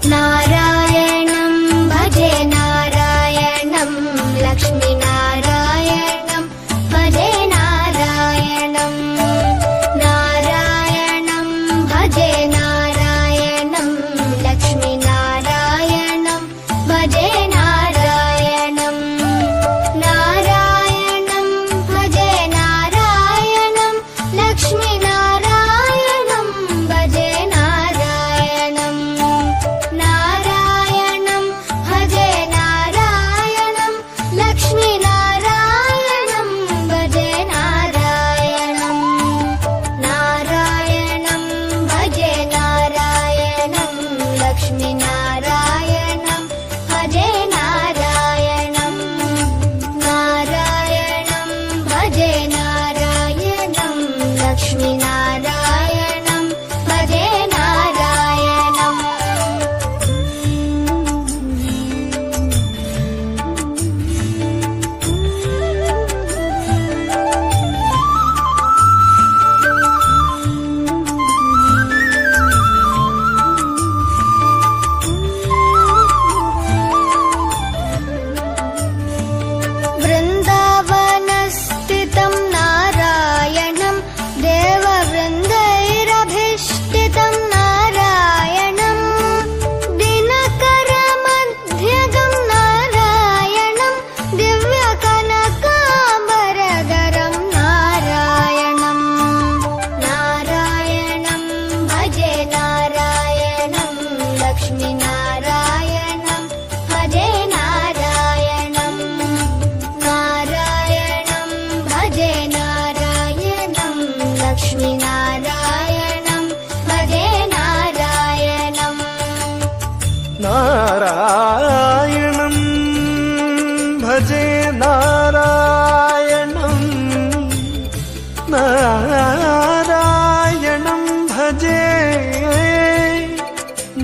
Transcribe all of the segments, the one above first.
नारायणं भजे नारायणं लक्ष्मीनारायणं भजे नारायणं नारायणं भजे नारायणं लक्ष्मीनारायणं भजे नारायणं नारायणं भजे नारायणं लक्ष्मीनारायणं भजे नारायणं नारायणं भजे नारायणं लक्ष्मीनारायणं भजे नारायणं नारायणं भजे नारायणं लक्ष्मीनारायणं भजे नारायणं नारायणं भजे नारायणं लक्ष्मीनारायणं भजे नारायणं वृन्दावनस्थितं नारायणं देववृन्दैरभिष्टितं नारायणं दिनकरमध्यगं नारायणं दिव्यकनकाम्बरधरं नारायणं नारायणं भजे नारायणं लक्ष्मीनारायणं भजे नारायणं नारायणं भजे नारायणं लक्ष्मीनारायणं भजे नारायणं नारायणं भजे नारायणं नारायणं भजे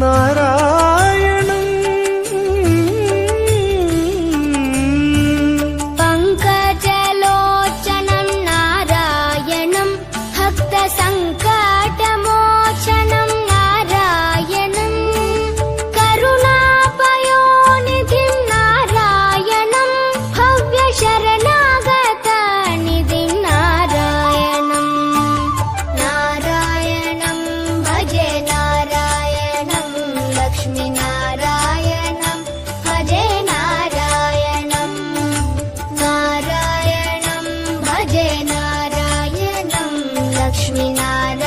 नारायणं पङ्कजलोचनं नारायणं भक्तसङ्कटमोचनं नारायणं करुणापयोनिधिं नारायणं भव्यशरणागतनिधिं नारायणं नारायणं भजे नारायणं लक्ष्मीनारायणं भजे नारायणं नारायणं भजे नारायणं लक्ष्मीनारायणं